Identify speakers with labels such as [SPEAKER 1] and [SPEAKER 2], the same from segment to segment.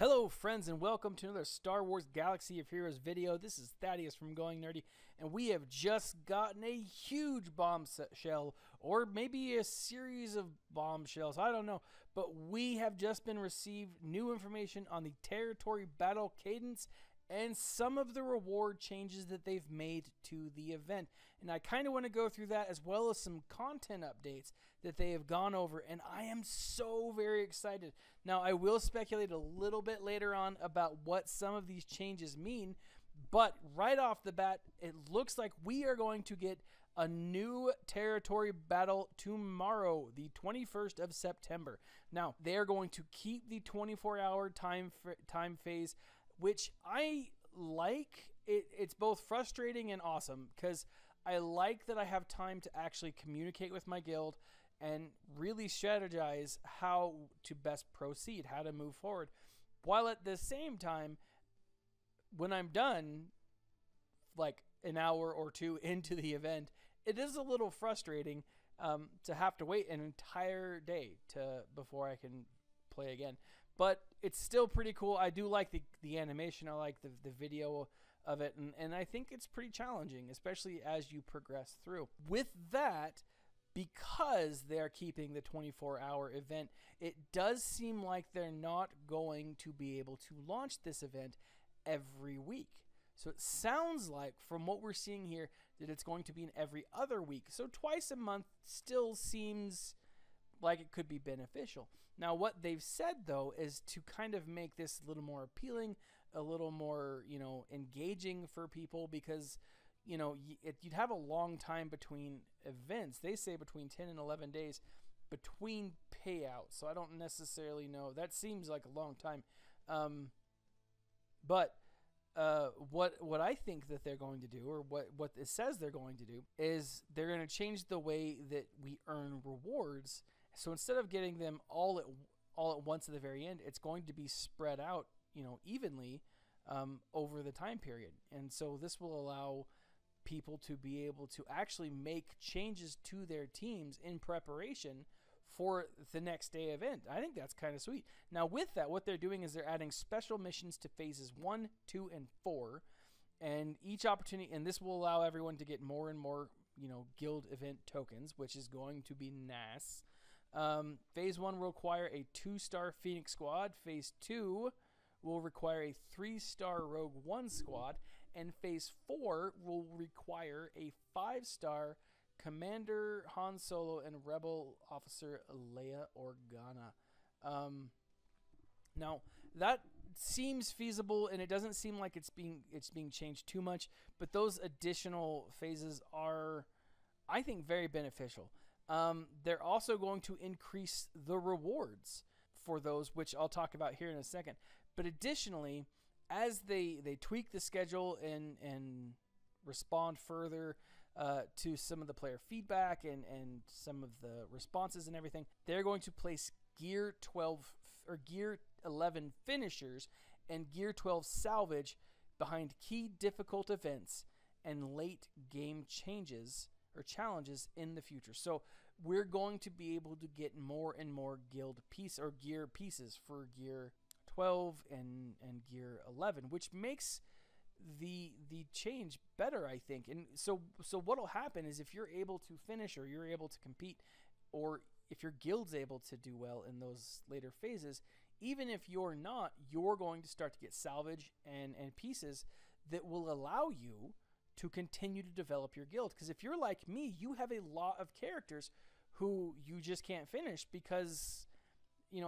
[SPEAKER 1] Hello friends and welcome to another Star Wars Galaxy of Heroes video. This is Thaddeus from Going Nerdy, and we have just gotten a huge bombshell, or maybe a series of bombshells, I don't know. But we have just been received new information on the Terrritory battle cadence and some of the reward changes that they've made to the event. And I kind of want to go through that, as well as some content updates that they have gone over, and I am so very excited. Now, I will speculate a little bit later on about what some of these changes mean, but right off the bat, it looks like we are going to get a new Terrritory battle tomorrow, the 21st of September. Now, they are going to keep the 24-hour time phase, which I like. It's both frustrating and awesome, because I like that I have time to actually communicate with my guild and really strategize how to best proceed, how to move forward, while at the same time, when I'm done, like an hour or two into the event, it is a little frustrating to have to wait an entire day before I can play again. But it's still pretty cool. I do like the animation. I like the video of it, and I think it's pretty challenging, especially as you progress through. With that, because they're keeping the 24-hour event, it does seem like they're not going to be able to launch this event every week. So it sounds like, from what we're seeing here, that it's going to be in every other week. So twice a month still seems like it could be beneficial. Now, what they've said, though, is to kind of make this a little more appealing, a little more, engaging for people, because, you'd have a long time between events. They say between 10 and 11 days between payouts. So I don't necessarily know. That seems like a long time. But what I think that they're going to do, or what it says they're going to do, is they're going to change the way that we earn rewards. So instead of getting them all at once at the very end, it's going to be spread out, evenly over the time period. And so this will allow people to be able to actually make changes to their teams in preparation for the next day event. I think that's kind of sweet. Now, with that, what they're doing is they're adding special missions to phases 1, 2, and 4, and each opportunity, and this will allow everyone to get more and more, guild event tokens, which is going to be nice. Phase 1 will require a 2-star Phoenix squad. Phase 2 will require a 3-star Rogue One squad, and Phase 4 will require a 5-star Commander Han Solo and Rebel Officer Leia Organa. Now, that seems feasible, and it doesn't seem like it's being changed too much, but those additional phases are, I think, very beneficial. They're also going to increase the rewards for those, which I'll talk about here in a second. But additionally, as they tweak the schedule and respond further to some of the player feedback and some of the responses and everything, they're going to place Gear 12 or Gear 11 finishers and Gear 12 salvage behind key difficult events and late game changes or challenges in the future. So we're going to be able to get more and more guild piece or gear pieces for Gear 12 and Gear 11, which makes the change better, I think. And so what'll happen is, if you're able to finish, or you're able to compete, or if your guild's able to do well in those later phases, even if you're not, you're going to start to get salvage and pieces that will allow you to continue to develop your guild. Because if you're like me, you have a lot of characters who you just can't finish, because,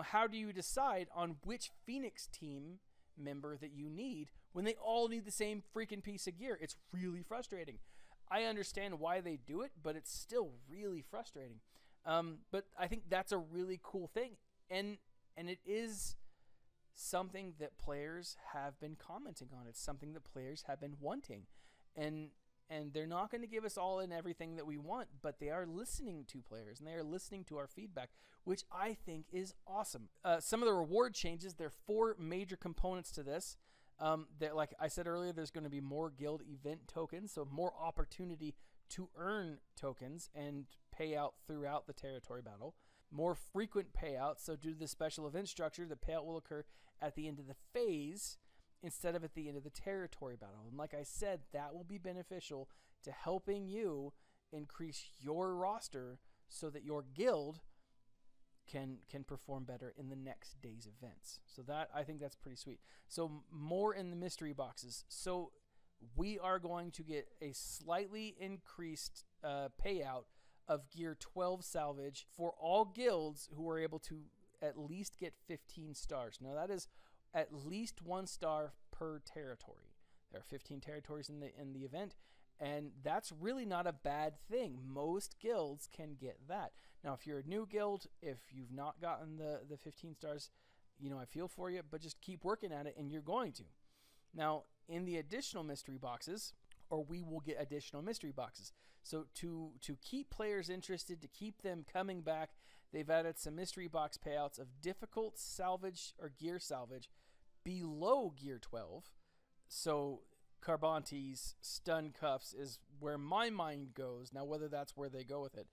[SPEAKER 1] how do you decide on which Phoenix team member that you need when they all need the same freaking piece of gear? It's really frustrating. I understand why they do it, but it's still really frustrating. But I think that's a really cool thing, and it is something that players have been commenting on. It's something that players have been wanting, and they're not going to give us all and everything that we want, but they are listening to players, and they are listening to our feedback, which I think is awesome. Some of the reward changes, there are 4 major components to this. Like I said earlier, there's going to be more guild event tokens, so more opportunity to earn tokens and pay out throughout the Terrritory battle. more frequent payouts. So due to the special event structure, the payout will occur at the end of the phase instead of at the end of the territory battle. And like I said, that will be beneficial to helping you increase your roster so that your guild can perform better in the next day's events. So that, I think that's pretty sweet. So more in the mystery boxes. So we are going to get a slightly increased payout of gear 12 salvage for all guilds who are able to at least get 15 stars. Now that is at least 1 star per territory. There are 15 territories in the event, and that's really not a bad thing. Most guilds can get that. Now, if you're a new guild, if you've not gotten the 15 stars, you know, I feel for you, but just keep working at it, and you're going to. Now, in the additional mystery boxes, or we will get additional mystery boxes. So to keep players interested, to keep them coming back, they've added some mystery box payouts of difficult salvage or gear salvage below gear 12. So Carbantes, stun cuffs is where my mind goes. Now, whether that's where they go with it.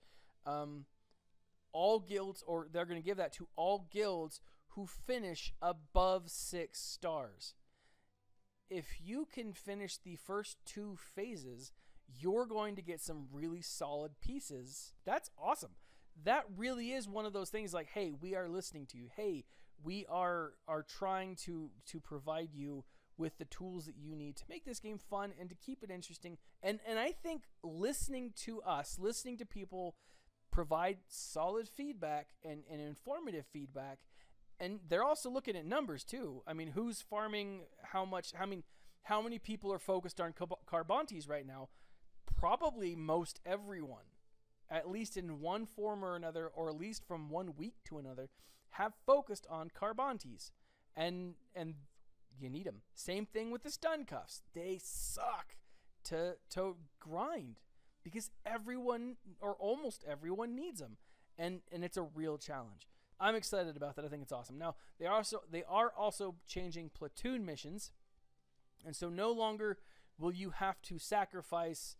[SPEAKER 1] All guilds, or they're going to give that to all guilds who finish above 6 stars. If you can finish the first 2 phases, you're going to get some really solid pieces. That's awesome. That really is one of those things like, hey, we are listening to you. Hey, we are trying to provide you with the tools that you need to make this game fun and to keep it interesting. And I think listening to us, listening to people provide solid feedback and informative feedback, and they're also looking at numbers too. I mean, who's farming how much? I mean, how many people are focused on Carbantes right now? Probably most everyone, at least in one form or another, or at least from one week to another, have focused on Carbantes, and you need them. Same thing with the stun cuffs. They suck to grind because everyone, or almost everyone, needs them, and it's a real challenge. I'm excited about that. I think it's awesome. Now, they are also changing platoon missions, and so no longer will you have to sacrifice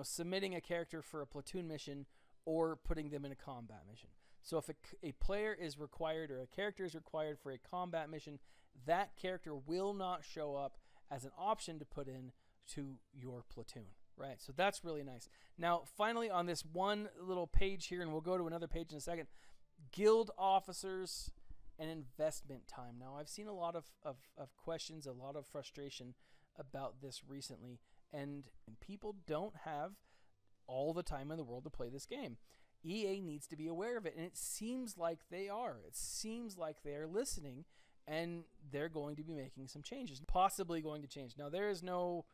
[SPEAKER 1] submitting a character for a platoon mission or putting them in a combat mission. So if a player is required, or a character is required for a combat mission, that character will not show up as an option to put in to your platoon, right? So that's really nice. Now, finally, on this one little page here, and we'll go to another page in a second, guild officers and investment time. Now, I've seen a lot of questions, a lot of frustration about this recently, and people don't have all the time in the world to play this game. EA needs to be aware of it, and it seems like they are. It seems like they are listening, and they're going to be making some changes, possibly going to change. Now, there is no,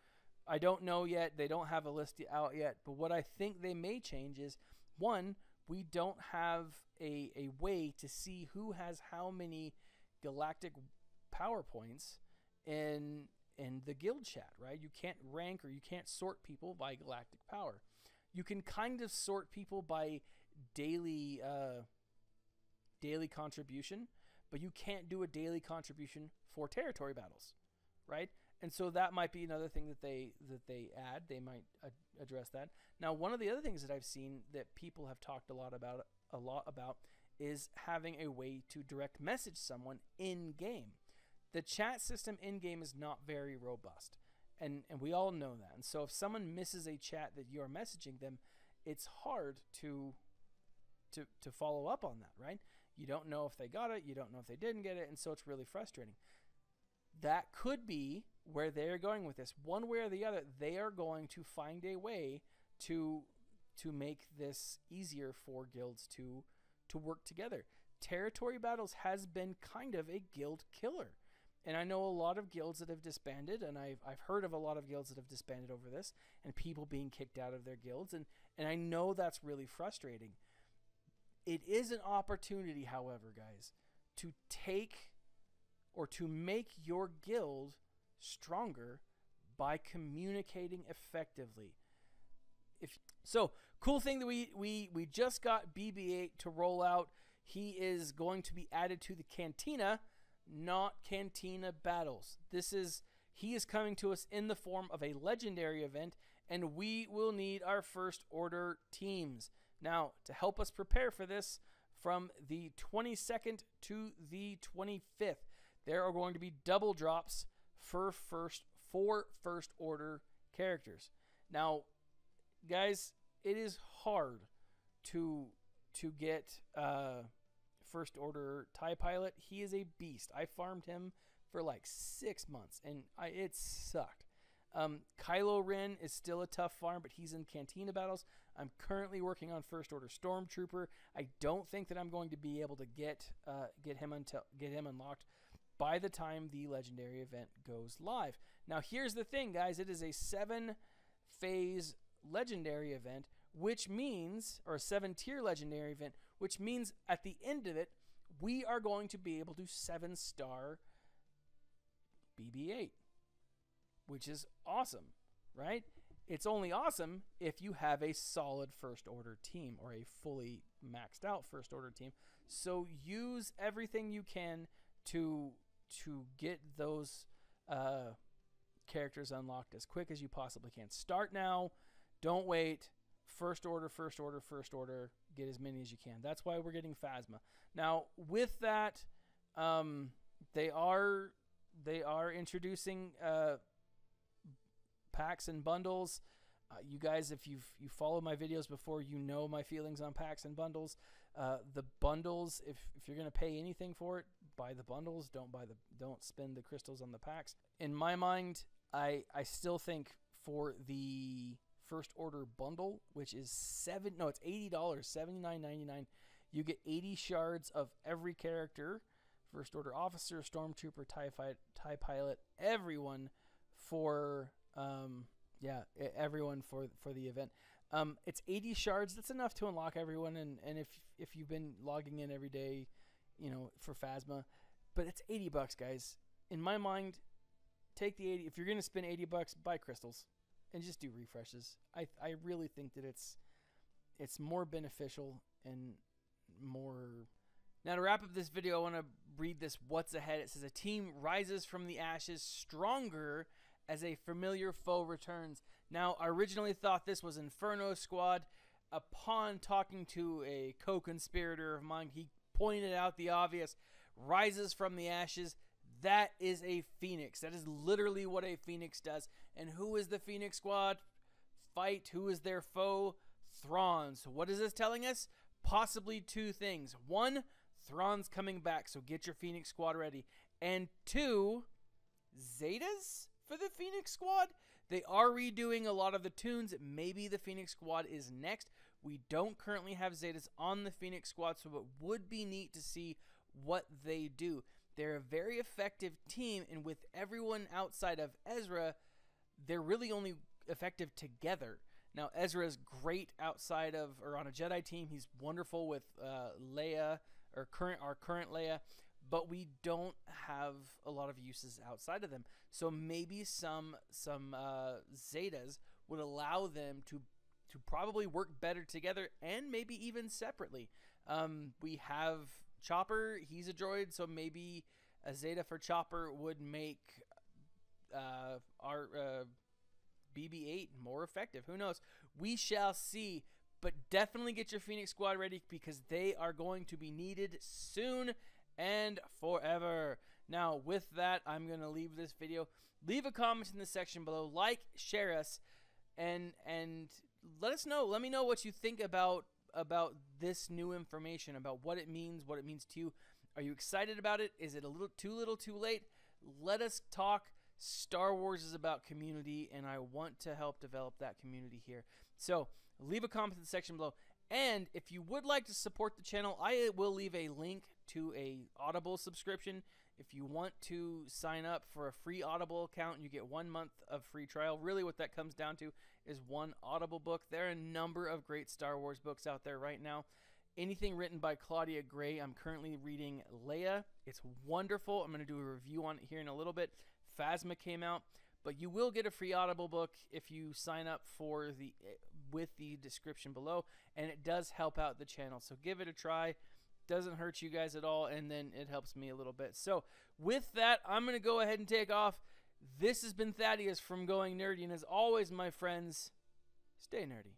[SPEAKER 1] I don't know yet, they don't have a list out yet, but what I think they may change is, one, we don't have a way to see who has how many galactic power points in the guild chat, right? You can't rank, or you can't sort people by galactic power. You can kind of sort people by daily contribution, but you can't do a daily contribution for territory battles, right? And so that might be another thing that they add. They might address that. Now, one of the other things that I've seen that people have talked a lot about is having a way to direct message someone in game. The chat system in game is not very robust, and we all know that. And so if someone misses a chat that you are messaging them, it's hard to follow up on that, right? You don't know if they got it, you don't know if they didn't get it, and so it's really frustrating. That could be where they're going with this. One way or the other, they are going to find a way to make this easier for guilds to work together. Territory battles has been kind of a guild killer. And I know a lot of guilds that have disbanded, and I've heard of a lot of guilds that have disbanded over this, and people being kicked out of their guilds, and I know that's really frustrating. It is an opportunity, however, guys, to take or to make your guild stronger by communicating effectively. So, cool thing that we just got BB-8 to roll out. He is going to be added to the Cantina, not Cantina battles. He is coming to us in the form of a legendary event, and we will need our first order teams. Now, to help us prepare for this, from the 22nd to the 25th, there are going to be double drops for first order characters. Now, guys, it is hard to get first order TIE pilot. He is a beast. I farmed him for like 6 months, and it sucked. Kylo Ren is still a tough farm, but he's in Cantina battles. I'm currently working on First Order Stormtrooper. I don't think that I'm going to be able to get him unlocked by the time the Legendary event goes live. Now, here's the thing, guys. It is a 7-phase Legendary event, which means, or a 7-tier Legendary event, which means at the end of it, we are going to be able to 7-star BB-8, which is awesome, right? It's only awesome if you have a solid First Order team or a fully maxed out First Order team. So use everything you can to get those characters unlocked as quick as you possibly can. Start now. Don't wait. First Order, First Order, First Order. Get as many as you can. That's why we're getting Phasma. Now, with that, they are introducing packs and bundles. You guys, if you followed my videos before, you know my feelings on packs and bundles. The bundles, if you're gonna pay anything for it, buy the bundles. Don't spend the crystals on the packs. In my mind, I still think for the First Order bundle, which is it's $80, $79.99. You get 80 shards of every character, First Order officer, Stormtrooper, TIE pilot, everyone for everyone for the event. It's 80 shards. That's enough to unlock everyone, and if you've been logging in every day, for Phasma, but it's $80, guys. In my mind, take the 80. If you're gonna spend $80, buy crystals and just do refreshes. I really think that it's more beneficial and more. Now, to wrap up this video, I want to read this what's ahead. It says, a team rises from the ashes stronger as a familiar foe returns. Now, I originally thought this was Inferno Squad. Upon talking to a co-conspirator of mine, he pointed out the obvious. Rises from the ashes. That is a phoenix. That is literally what a phoenix does. And who is the Phoenix Squad? Fight. Who is their foe? Thrawn. So what is this telling us? Possibly two things. One, Thrawn's coming back, so get your Phoenix Squad ready. And two, Zetas for the Phoenix Squad. They are redoing a lot of the tunes. Maybe the Phoenix Squad is next. We don't currently have Zetas on the Phoenix Squad, so it would be neat to see what they do. They're a very effective team, and with everyone outside of Ezra, they're really only effective together. Now, Ezra is great outside of, or on a Jedi team. He's wonderful with Leia, or our current Leia, but we don't have a lot of uses outside of them. So maybe some Zetas would allow them to probably work better together, and maybe even separately. We have Chopper. He's a droid, so maybe a Zeta for Chopper would make our BB-8 more effective. Who knows? We shall see. But definitely get your Phoenix Squad ready, because they are going to be needed soon and forever. Now, with that, I'm going to leave this video. Leave a comment in the section below. Like, share us, and let us know. Let me know what you think about this new information, about what it means to you. Are you excited about it? Is it a little too late? Let us talk. Star Wars is about community, and I want to help develop that community here. So leave a comment in the section below. And if you would like to support the channel, I will leave a link to a Audible subscription. If you want to sign up for a free Audible account, you get 1 month of free trial. Really what that comes down to is one Audible book. There are a number of great Star Wars books out there right now. Anything written by Claudia Gray. I'm currently reading Leia. It's wonderful. I'm going to do a review on it here in a little bit. Phasma came out, but you will get a free Audible book if you sign up for with the description below, and it does help out the channel. So give it a try. Doesn't hurt you guys at all, and then it helps me a little bit. So with that, I'm going to go ahead and take off. This has been Thaddeus from Going Nerdy, and as always, my friends, stay nerdy.